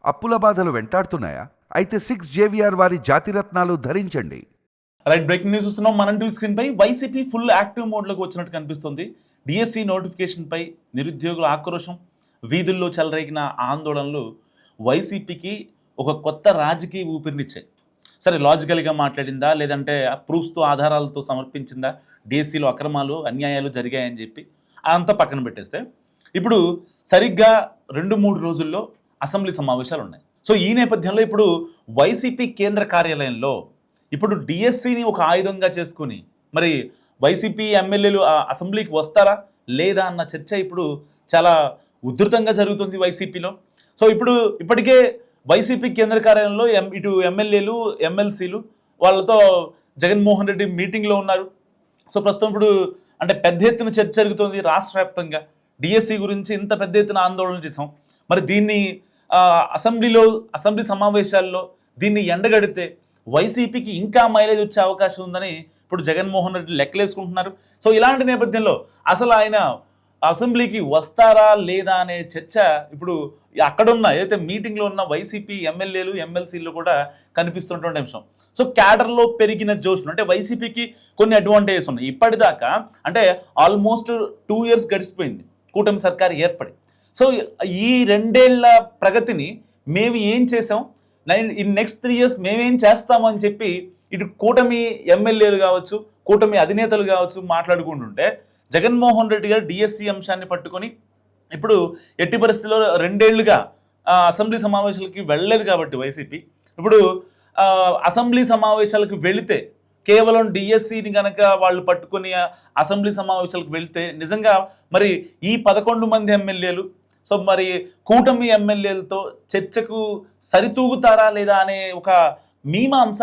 అప్పుల బాధలు వెంటాడుతున్నాయా? అయితే 6 JVR వారి జాతిరత్నాలు ధరించండి. రైట్, బ్రేకింగ్ న్యూస్ చూస్తున్నాం. మనం టీవీ స్క్రీన్ పై వైసీపీ ఫుల్ యాక్టివ్ మోడ్లోకి వచ్చినట్టు కనిపిస్తుంది. డిఎస్సి నోటిఫికేషన్ పై నిరుద్యోగుల ఆక్రోశం, వీధుల్లో చెలరేగిన ఆందోళనలు వైసీపీకి ఒక కొత్త రాజకీయ ఊపిరినిచ్చాయి. సరే, లాజికల్గా మాట్లాడిందా, లేదంటే ప్రూఫ్స్తో ఆధారాలతో సమర్పించిందా, డిఎస్సిలో అక్రమాలు అన్యాయాలు జరిగాయని చెప్పి అంతా పక్కన పెట్టేస్తే, ఇప్పుడు సరిగ్గా 2-3 రోజుల్లో అసెంబ్లీ సమావేశాలు ఉన్నాయి. సో ఈ నేపథ్యంలో ఇప్పుడు వైసీపీ కేంద్ర కార్యాలయంలో ఇప్పుడు డిఎస్సిని ఒక ఆయుధంగా చేసుకుని మరి వైసీపీ ఎమ్మెల్యేలు అసెంబ్లీకి వస్తారా లేదా అన్న చర్చ ఇప్పుడు చాలా ఉధృతంగా జరుగుతుంది వైసీపీలో. సో ఇప్పటికే వైసీపీ కేంద్ర కార్యాలయంలో ఇటు ఎమ్మెల్యేలు ఎమ్మెల్సీలు వాళ్ళతో జగన్మోహన్ రెడ్డి మీటింగ్లో ఉన్నారు. సో ప్రస్తుతం ఇప్పుడు అంటే పెద్ద ఎత్తున చర్చ జరుగుతుంది రాష్ట్ర వ్యాప్తంగా. డిఎస్సి గురించి ఇంత పెద్ద ఎత్తున ఆందోళన చేసాం, మరి దీన్ని అసెంబ్లీ సమావేశాల్లో దీన్ని ఎండగడితే వైసీపీకి ఇంకా మైలేజ్ వచ్చే అవకాశం ఉందని ఇప్పుడు జగన్మోహన్ రెడ్డి లెక్కలేసుకుంటున్నారు. సో ఇలాంటి నేపథ్యంలో అసలు ఆయన అసెంబ్లీకి వస్తారా లేదా అనే చర్చ ఇప్పుడు అక్కడున్న ఏదైతే మీటింగ్లో ఉన్న వైసీపీ ఎమ్మెల్యేలు ఎమ్మెల్సీలు కూడా కనిపిస్తున్నటువంటి అంశం. సో క్యాడర్లో పెరిగిన జోష్ను అంటే వైసీపీకి కొన్ని అడ్వాంటేజెస్ ఉన్నాయి. ఇప్పటిదాకా అంటే ఆల్మోస్ట్ 2 years గడిచిపోయింది కూటమి సర్కారు ఏర్పడి. సో ఈ 2 ఏళ్ల ప్రగతిని మేము ఏం చేసాం, నెక్స్ట్ 3 years మేమేం చేస్తాము అని చెప్పి ఇటు కూటమి ఎమ్మెల్యేలు కావచ్చు, కూటమి అధినేతలు కావచ్చు మాట్లాడుకుంటుంటే, జగన్మోహన్ రెడ్డి గారు డిఎస్సి అంశాన్ని పట్టుకొని ఇప్పుడు ఎట్టి పరిస్థితుల్లో 2 ఏళ్లుగా అసెంబ్లీ సమావేశాలకి వెళ్ళలేదు కాబట్టి వైసీపీ ఇప్పుడు అసెంబ్లీ సమావేశాలకు వెళితే కేవలం డిఎస్సిని కనుక వాళ్ళు పట్టుకొని అసెంబ్లీ సమావేశాలకు వెళితే నిజంగా మరి ఈ 11 మంది ఎమ్మెల్యేలు సో మరి కూటమి ఎమ్మెల్యేలతో చర్చకు సరితూగుతారా లేదా అనే ఒక మీమాంస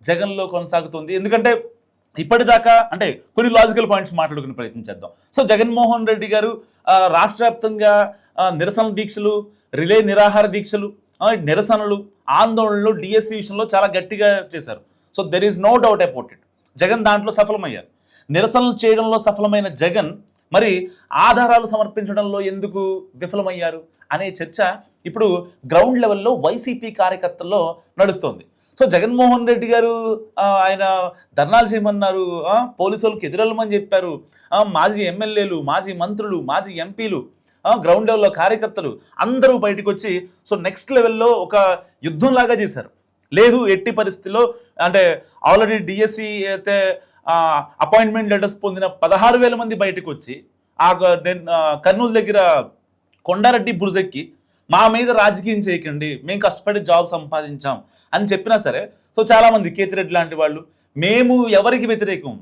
జగన్లో కొనసాగుతుంది. ఎందుకంటే ఇప్పటిదాకా అంటే కొన్ని లాజికల్ పాయింట్స్ మాట్లాడుకునే ప్రయత్నం చేద్దాం. సో జగన్మోహన్ రెడ్డి గారు రాష్ట్ర వ్యాప్తంగా నిరసన దీక్షలు, రిలే నిరాహార దీక్షలు, నిరసనలు, ఆందోళనలు డిఎస్సి విషయంలో చాలా గట్టిగా చేశారు. So there is no doubt about it. Jagan దాంట్లో సఫలమయ్యారు. నిరసనలు చేయడంలో సఫలమైన జగన్ మరి ఆధారాలు సమర్పించడంలో ఎందుకు విఫలమయ్యారు అనే చర్చ ఇప్పుడు గ్రౌండ్ లెవెల్లో వైసీపీ కార్యకర్తల్లో నడుస్తోంది. సో జగన్మోహన్ రెడ్డి గారు ఆయన ధర్నాలు చేయమన్నారు, పోలీసు వాళ్ళకి ఎదురెళ్ళమని చెప్పారు, మాజీ ఎమ్మెల్యేలు, మాజీ మంత్రులు, మాజీ ఎంపీలు, గ్రౌండ్ లెవెల్లో కార్యకర్తలు అందరూ బయటకు వచ్చి సో నెక్స్ట్ లెవెల్లో ఒక యుద్ధంలాగా చేశారు. లేదు ఎట్టి పరిస్థితిలో అంటే ఆల్రెడీ డిఎస్సి అయితే అపాయింట్మెంట్ లెటర్స్ పొందిన 16,000 మంది బయటకు వచ్చి కర్నూలు దగ్గర కొండారెడ్డి బురుజెక్కి మా మీద రాజకీయం చేయకండి, మేము కష్టపడి జాబ్ సంపాదించాం అని చెప్పినా సరే సో చాలామంది కేతిరెడ్డి లాంటి వాళ్ళు మేము ఎవరికి వ్యతిరేకం,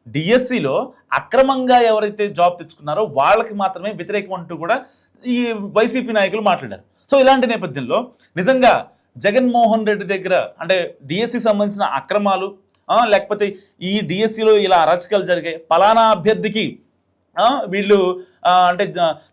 డిఎస్సిలో అక్రమంగా ఎవరైతే జాబ్ తెచ్చుకున్నారో వాళ్ళకి మాత్రమే వ్యతిరేకం అంటూ కూడా ఈ వైసీపీ నాయకులు మాట్లాడారు. సో ఇలాంటి నేపథ్యంలో నిజంగా జగన్మోహన్ రెడ్డి దగ్గర అంటే డిఎస్సికి సంబంధించిన అక్రమాలు లేకపోతే ఈ డిఎస్సిలో ఇలా అరాచకాలు జరిగాయి, పలానా అభ్యర్థికి వీళ్ళు అంటే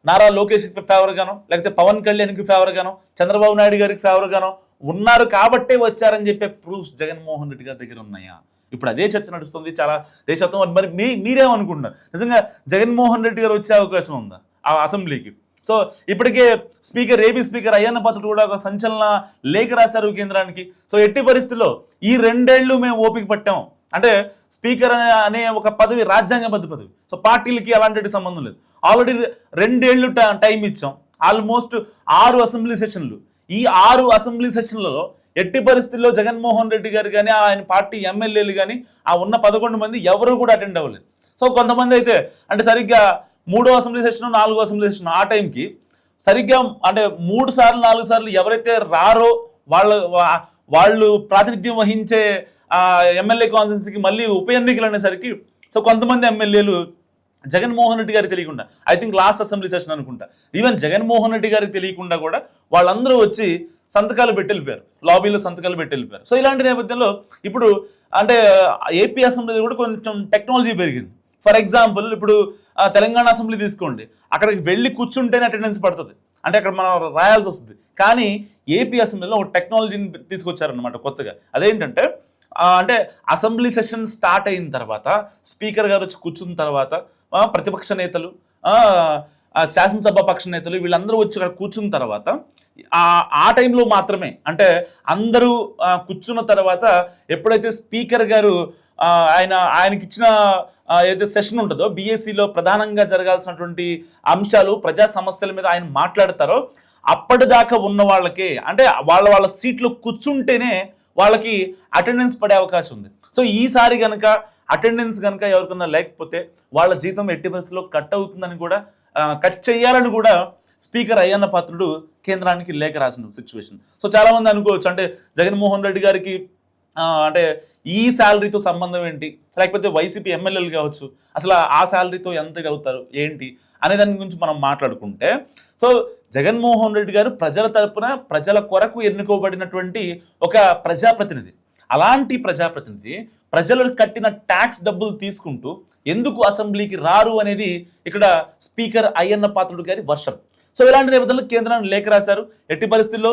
నారా లోకేష్కి ఫేవర్ గానో లేకపోతే పవన్ కళ్యాణ్కి ఫేవర్ గానో చంద్రబాబు నాయుడు గారికి ఫేవర్ గానో ఉన్నారు కాబట్టే వచ్చారని చెప్పే ప్రూఫ్స్ జగన్మోహన్ రెడ్డి గారి దగ్గర ఉన్నాయా? ఇప్పుడు అదే చర్చ నడుస్తుంది చాలా దేశవ్యాప్తంగా. మరి మీరేమనుకుంటున్నారు, నిజంగా జగన్మోహన్ రెడ్డి గారు వచ్చే అవకాశం ఉందా ఆ అసెంబ్లీకి? సో ఇప్పటికే ఏపీ స్పీకర్ అయ్యన్న పాత్రుడు కూడా ఒక సంచలన లేఖ రాశారు కేంద్రానికి. సో ఎట్టి పరిస్థితుల్లో ఈ 2 ఏళ్ళు మేము ఓపిక పట్టాం అంటే స్పీకర్ అనే ఒక పదవి రాజ్యాంగబద్ధ పదవి. సో పార్టీలకి అలాంటి సంబంధం లేదు. ఆల్రెడీ 2 ఏళ్ళు టైం ఇచ్చాం, ఆల్మోస్ట్ 6 అసెంబ్లీ సెషన్లు. ఈ 6 అసెంబ్లీ సెషన్లలో ఎట్టి పరిస్థితుల్లో జగన్మోహన్ రెడ్డి గారు కానీ ఆయన పార్టీ ఎమ్మెల్యేలు కానీ ఆ ఉన్న 11 మంది ఎవరు కూడా అటెండ్ అవ్వలేదు. సో కొంతమంది అయితే అంటే సరిగ్గా 3వ అసెంబ్లీ సెషన్ 4వ అసెంబ్లీ సెషన్ ఆ టైంకి సరిగ్గా అంటే 3 సార్లు 4 సార్లు ఎవరైతే రారో వాళ్ళు ప్రాతినిధ్యం వహించే ఎమ్మెల్యే కాన్స్టిట్యున్సీకి మళ్ళీ ఉప ఎన్నికలు అనేసరికి సో కొంతమంది ఎమ్మెల్యేలు జగన్మోహన్ రెడ్డి గారికి తెలియకుండా, I think last assembly session అనుకుంటా, ఈవెన్ జగన్మోహన్ రెడ్డి గారికి తెలియకుండా కూడా వాళ్ళందరూ వచ్చి సంతకాలు పెట్టి వెళ్ళిపోయారు, లాబీలో సంతకాలు పెట్టి వెళ్ళిపోయారు. సో ఇలాంటి నేపథ్యంలో ఇప్పుడు అంటే ఏపీ అసెంబ్లీలో కూడా కొంచెం టెక్నాలజీ పెరిగింది. ఫర్ ఎగ్జాంపుల్ ఇప్పుడు తెలంగాణ అసెంబ్లీ తీసుకోండి, అక్కడికి వెళ్ళి కూర్చుంటేనే అటెండెన్స్ పడుతుంది, అంటే అక్కడ మనం రాయాల్సి వస్తుంది. కానీ ఏపీ అసెంబ్లీలో ఒక టెక్నాలజీని తీసుకొచ్చారనమాట కొత్తగా. అదేంటంటే అంటే అసెంబ్లీ సెషన్ స్టార్ట్ అయిన తర్వాత స్పీకర్ గారు వచ్చి కూర్చున్న తర్వాత ప్రతిపక్ష నేతలు శాసనసభ పక్ష నేతలు వీళ్ళందరూ వచ్చి అక్కడ కూర్చున్న తర్వాత ఆ టైంలో మాత్రమే, అంటే అందరూ కూర్చున్న తర్వాత ఎప్పుడైతే స్పీకర్ గారు ఆయనకి ఇచ్చిన ఏదైతే సెషన్ ఉంటుందో బీఎస్సీలో ప్రధానంగా జరగాల్సినటువంటి అంశాలు ప్రజా సమస్యల మీద ఆయన మాట్లాడతారో అప్పటిదాకా ఉన్న వాళ్ళకి, అంటే వాళ్ళ సీట్లో కూర్చుంటేనే వాళ్ళకి అటెండెన్స్ పడే అవకాశం ఉంది. సో ఈసారి కనుక అటెండెన్స్ కనుక ఎవరికన్నా లేకపోతే వాళ్ళ జీతం ఎట్టి పరిస్థితుల్లో కట్ అవుతుందని కూడా, కట్ చేయాలని కూడా స్పీకర్ అయ్యన్న పాత్రుడు కేంద్రానికి లేఖ రాసిన సిచ్యువేషన్. సో చాలామంది అనుకోవచ్చు, అంటే జగన్మోహన్ రెడ్డి గారికి అంటే ఈ శాలరీతో సంబంధం ఏంటి, లేకపోతే వైసీపీ ఎమ్మెల్యేలు కావచ్చు అసలు ఆ శాలరీతో ఎంత అవుతారు ఏంటి అనే దాని గురించి మనం మాట్లాడుకుంటే, సో జగన్మోహన్ రెడ్డి గారు ప్రజల తరపున ప్రజల కొరకు ఎన్నుకోబడినటువంటి ఒక ప్రజాప్రతినిధి. అలాంటి ప్రజాప్రతినిధి ప్రజలకు కట్టిన ట్యాక్స్ డబ్బులు తీసుకుంటూ ఎందుకు అసెంబ్లీకి రారు అనేది ఇక్కడ స్పీకర్ అయ్యన్న పాత్రుడు గారి వర్షం. సో ఇలాంటి నేపథ్యంలో కేంద్రానికి లేఖ రాశారు. ఎట్టి పరిస్థితుల్లో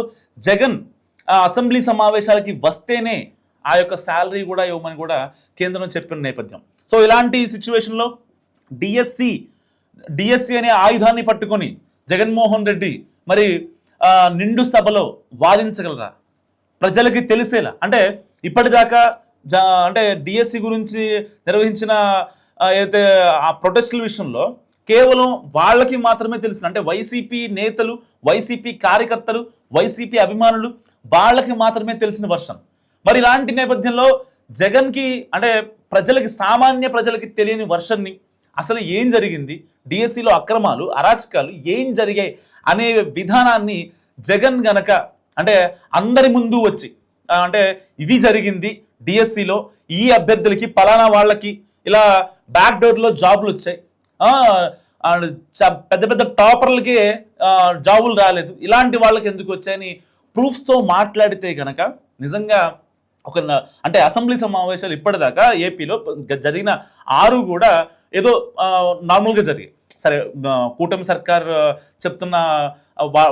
జగన్ అసెంబ్లీ సమావేశాలకి వస్తేనే ఆ యొక్క శాలరీ కూడా ఇవ్వమని కూడా కేంద్రం చెప్పిన నేపథ్యం. సో ఇలాంటి సిచ్యువేషన్లో డిఎస్సి అనే ఆయుధాన్ని పట్టుకొని జగన్మోహన్ రెడ్డి మరి నిండు సభలో వాదించగలరా, ప్రజలకి తెలిసేలా? అంటే ఇప్పటిదాకా అంటే డిఎస్సి గురించి నిర్వహించిన ఏదైతే ఆ ప్రొటెస్టుల విషయంలో కేవలం వాళ్ళకి మాత్రమే తెలిసిన, అంటే వైసీపీ నేతలు, వైసీపీ కార్యకర్తలు, వైసీపీ అభిమానులు వాళ్ళకి మాత్రమే తెలిసిన వర్షం. మరి ఇలాంటి నేపథ్యంలో జగన్కి, అంటే ప్రజలకి, సామాన్య ప్రజలకి తెలియని వర్షన్ని, అసలు ఏం జరిగింది, డిఎస్సిలో అక్రమాలు అరాచకాలు ఏం జరిగాయి అనే విధానాన్ని జగన్ గనక అంటే అందరి ముందు వచ్చి, అంటే ఇది జరిగింది డిఎస్సిలో, ఈ అభ్యర్థులకి పలానా వాళ్ళకి ఇలా బ్యాక్ డోర్లో జాబులు వచ్చాయి, పెద్ద పెద్ద టాపర్లకే జాబులు రాలేదు, ఇలాంటి వాళ్ళకి ఎందుకు వచ్చాయని ప్రూఫ్స్తో మాట్లాడితే కనుక నిజంగా అంటే అసెంబ్లీ సమావేశాలు ఇప్పటిదాకా ఏపీలో జరిగిన 6 కూడా ఏదో నార్మల్గా జరిగాయి. సరే, కూటమి సర్కార్ చెప్తున్న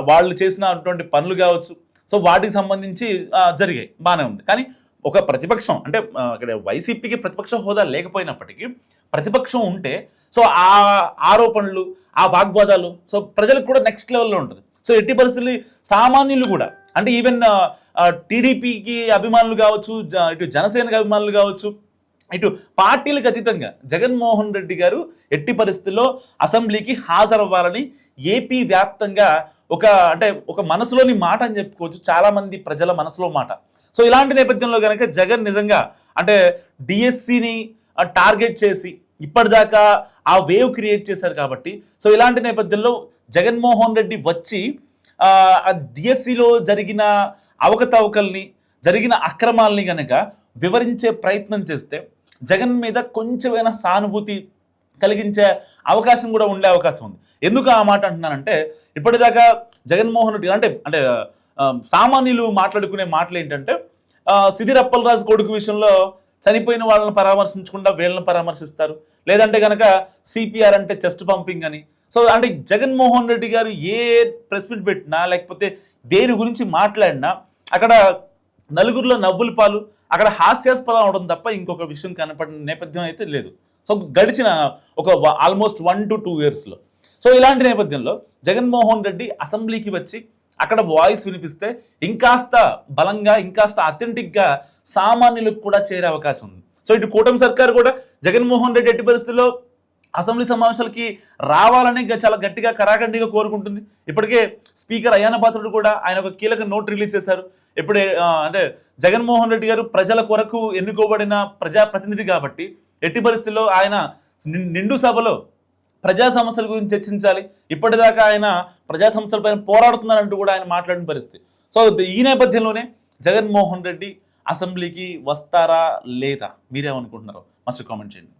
వాళ్ళు చేసినటువంటి పనులు కావచ్చు, సో వాటికి సంబంధించి జరిగాయి, బాగానే ఉంది. కానీ ఒక ప్రతిపక్షం, అంటే ఇక్కడ వైసీపీకి ప్రతిపక్ష హోదా లేకపోయినప్పటికీ ప్రతిపక్షం ఉంటే సో ఆ ఆరోపణలు, ఆ వాగ్వాదాలు సో ప్రజలకు కూడా నెక్స్ట్ లెవెల్లో ఉంటుంది. సో ఎట్టి పరిస్థితులు సామాన్యులు కూడా, అంటే ఈవెన్ టీడీపీకి అభిమానులు కావచ్చు, ఇటు జనసేనకి అభిమానులు కావచ్చు, ఇటు పార్టీలకు అతీతంగా జగన్మోహన్ రెడ్డి గారు ఎట్టి పరిస్థితుల్లో అసెంబ్లీకి హాజరవ్వాలని ఏపీ వ్యాప్తంగా ఒక మనసులోని మాట అని చెప్పుకోవచ్చు, చాలామంది ప్రజల మనసులో మాట. సో ఇలాంటి నేపథ్యంలో కనుక జగన్ నిజంగా అంటే డిఎస్సిని టార్గెట్ చేసి ఇప్పటిదాకా ఆ వేవ్ క్రియేట్ చేశారు కాబట్టి, సో ఇలాంటి నేపథ్యంలో జగన్మోహన్ రెడ్డి వచ్చి డిఎస్సిలో జరిగిన అవకతవకల్ని, జరిగిన అక్రమాలని కనుక వివరించే ప్రయత్నం చేస్తే జగన్ మీద కొంచెమైనా సానుభూతి కలిగించే అవకాశం కూడా ఉండే అవకాశం ఉంది. ఎందుకు ఆ మాట అంటున్నానంటే, ఇప్పటిదాకా జగన్మోహన్ రెడ్డి అంటే సామాన్యులు మాట్లాడుకునే మాటలు ఏంటంటే, సిదిరి అప్పలరాజు కొడుకు విషయంలో చనిపోయిన వాళ్ళని పరామర్శించకుండా వీళ్ళని పరామర్శిస్తారు, లేదంటే కనుక సిపిఆర్ అంటే చెస్ట్ పంపింగ్ అని. సో అంటే జగన్మోహన్ రెడ్డి గారు ఏ ప్రెస్ మీట్ పెట్టినా, లేకపోతే దేని గురించి మాట్లాడినా అక్కడ నలుగురిలో నవ్వుల పాలు, అక్కడ హాస్యాస్పదం అవడం తప్ప ఇంకొక విషయం కనపడిన నేపథ్యం అయితే లేదు. సో గడిచిన ఒక ఆల్మోస్ట్ 1 to 2 yearsలో. సో ఇలాంటి నేపథ్యంలో జగన్మోహన్ రెడ్డి అసెంబ్లీకి వచ్చి అక్కడ వాయిస్ వినిపిస్తే ఇంకాస్త బలంగా, ఇంకాస్త అథెంటిక్గా సామాన్యులకు కూడా చేరే అవకాశం ఉంది. సో ఇటు కూటమి సర్కారు కూడా జగన్మోహన్ రెడ్డి ఎట్టి పరిస్థితుల్లో అసెంబ్లీ సమావేశాలకి రావాలని చాలా గట్టిగా కరాఖండిగా కోరుకుంటుంది. ఇప్పటికే స్పీకర్ అయ్యన్న పాత్రుడు కూడా ఆయన ఒక కీలక నోట్ రిలీజ్ చేశారు. ఇప్పుడే అంటే జగన్మోహన్ రెడ్డి గారు ప్రజల కొరకు ఎన్నుకోబడిన ప్రజాప్రతినిధి కాబట్టి ఎట్టి పరిస్థితుల్లో ఆయన నిండు సభలో ప్రజా సమస్యల గురించి చర్చించాలి. ఇప్పటిదాకా ఆయన ప్రజా సమస్యలపైన పోరాడుతున్నారంటూ కూడా ఆయన మాట్లాడిన పరిస్థితి. సో ఈ నేపథ్యంలోనే జగన్మోహన్ రెడ్డి అసెంబ్లీకి వస్తారా లేదా, మీరేమనుకుంటున్నారో మస్తు కామెంట్ చేయండి.